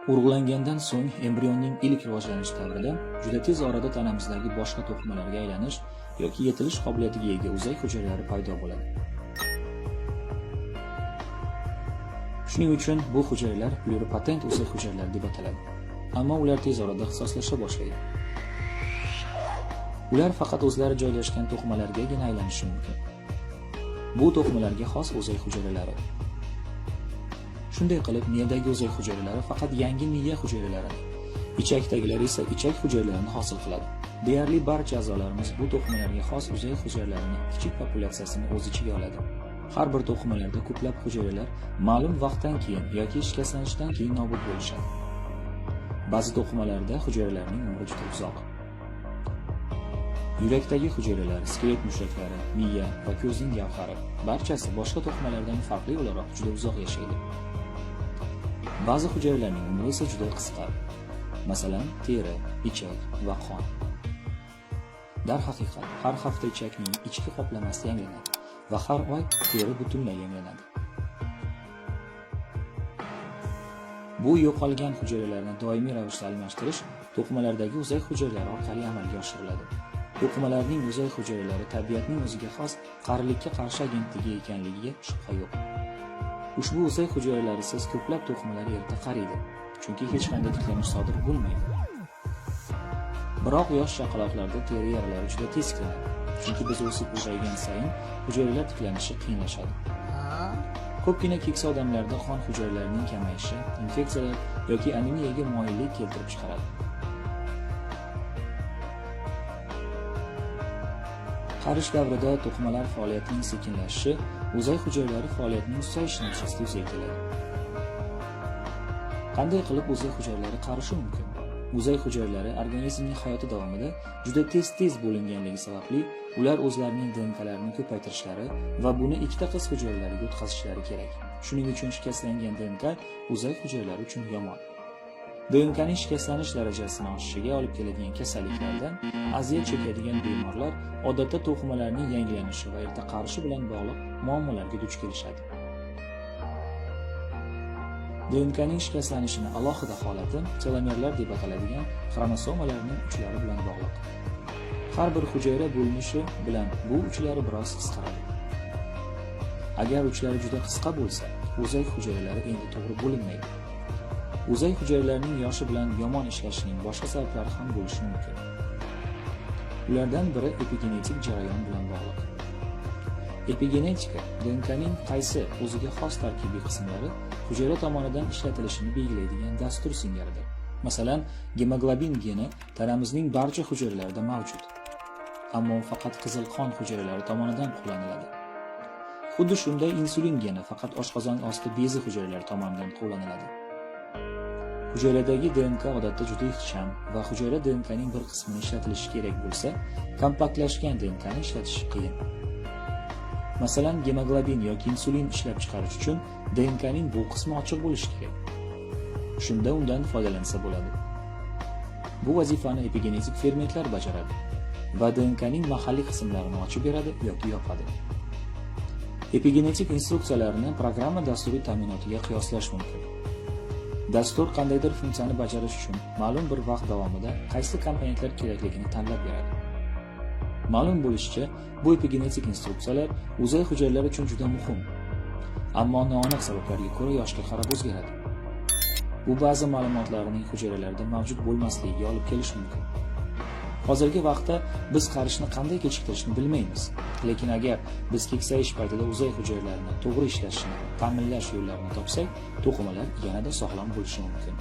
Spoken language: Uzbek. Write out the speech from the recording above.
Urug'langandan so'ng embrionning ilk rivojlanish davrida juda tez orada tanamizdagi boshqa to'qimalarga aylanish yoki yetilish qobiliyatiga ega o'zak hujayralari paydo bo'ladi. Shuning uchun bu hujayralar pluripotent o'zak hujayralari deb ataladi. Ammo ular tez orada ixtisoslasha boshlaydi. Ular faqat o'zlari joylashgan to'qimalargagina aylanishi mumkin. Bu to'qimalarga xos o'zak hujayralari. Shunday qilib, miyadagi o'zak hujayralari faqat yangi miya hujayralarini, ichakdagilar esa ichak hujayralarini hosil qiladi. Deyarli barcha a'zolarimiz bu to'qimalarga xos o'zak hujayralarining kichik populyatsiyasini o'z ichiga oladi. Har bir to'qimalarda ko'plab hujayralar ma'lum vaqtdan keyin yoki shikastlanishdan keyin nobud bo'lishadi. Ba'zi to'qimalarda hujayralarning umri juda uzoq. Yurakdagi hujayralar, skelet mushaklari, miya va ko'zning gavhari barchasi boshqa to'qimalardan farqli o'laroq juda uzoq yashaydi. Ba'zi hujayralarning umri esa juda qisqa. Masalan, teri, ichak va qon. Darhaqiqat, har hafta ichakning ichki qoplamasi yangilanadi va har oy teri butunlay yangilanadi. Bu yo'qolgan hujayralarni doimiy ravishda almashtirish to'qimalardagi o'zak hujayralari orqali amalga oshiriladi. To'qimalarning o'zak hujayralari tabiatning o'ziga xos qarilikka qarshi agentligi ekanligiga shubha yo'q. Ushbu o'zak hujayralarisiz ko'plab to'qimalar erta qariydi, chunki hech qanday tiklanish sodir bo'lmaydi. Biroq yosh chaqaloqlarda teri yaralari juda tez tiklanadi, chunki biz o'sib ulg'aygan sayin hujayralar tiklanishi qiyinlashadi. Ko'pgina keksa odamlarda qon hujayralarining kamayishi, infeksiyalar yoki anemiyaga moyillik keltirib chiqaradi. Qarish davrida to'qimalar faoliyatining sekinlashishi o'zak hujayralari faoliyatining susayishi natijasida yuzaga keladi. Qanday qilib o'zak hujayralari qarishi mumkin? O'zak hujayralari organizmning hayoti davomida juda tez bo'linganligi sababli ular o'zlarining DNKlarini ko'paytirishlari va buni ikkita qiz hujayralariga o'tkazishlari kerak. Shuning uchun shikastlangan DNK o'zak hujayralari uchun yomon. DNKning shikastlanish darajasini oshishiga olib keladigan kasalliklardan aziyat chekadigan bemorlar odatda to'qimalarning yangilanishi va erta qarishi bilan bog'liq muammolarga duch kelishadi. DNKning shikastlanishini alohida holati telomerlar deb ataladigan xromosomalarning uchlari bilan bog'liq. Har bir hujayra bo'linishi bilan bu uchlari biroz qisqaradi. Agar uchlari juda qisqa bo'lsa, o'zak hujayralari endi to'g'ri bo'linmaydi. O'zak hujayralarining yoshi bilan yomon ishlashining boshqa sabablari ham bo'lishi mumkin. Ulardan biri epigenetik jarayon bilan bog'liq. Epigenetika DNKning qaysi o'ziga xos tarkibiy qismlari hujayra tomonidan ishlatilishini belgilaydigan dastur singaridir. Masalan, gemoglobin geni tanamizning barcha hujayralarida mavjud. Ammo faqat qizil qon hujayralari tomonidan qo'llaniladi. Xuddi shunday insulin geni faqat oshqozon osti bezi hujayralari tomonidan qo'llaniladi. Hujayradagi DNK odatda juda ixcham va hujayra DNKning bir qismini ishlatilishi kerak bo'lsa, kompaktlashgan DNKni ishlatish qiyin. Masalan, gemoglobin yoki insulin ishlab chiqarish uchun DNKning bu qismi ochiq bo'lishi kerak. Shunda undan foydalansa bo'ladi. Bu vazifani epigenetik fermentlar bajaradi va DNKning mahalliy qismlarini ochib beradi yoki yopadi. Epigenetik instruksiyalarni programma dasturiy ta'minotiga qiyoslash mumkin. Dastur qandaydir funksiyani bajarish uchun ma'lum bir vaqt davomida qaysi komponentlar kerakligini tanlab beradi. Ma'lum bo'lishicha, bu epigenetik instruksiyalar o'zak hujayralari uchun juda muhim. Ammo noaniq sabablarga ko'ra yoshga qarab o'zgaradi. Bu ba'zi ma'lumotlarning hujayralarda mavjud bo'lmasligiga olib kelishi mumkin. Hozirgi vaqtda biz qarishni qanday kechiktirishni bilmaymiz, lekin agar biz keksayish paytida o'zak hujayralarini to'g'ri ishlashini ta'minlash yo'llarini topsak, to'qimalar yanada sog'lom bo'lishi mumkin.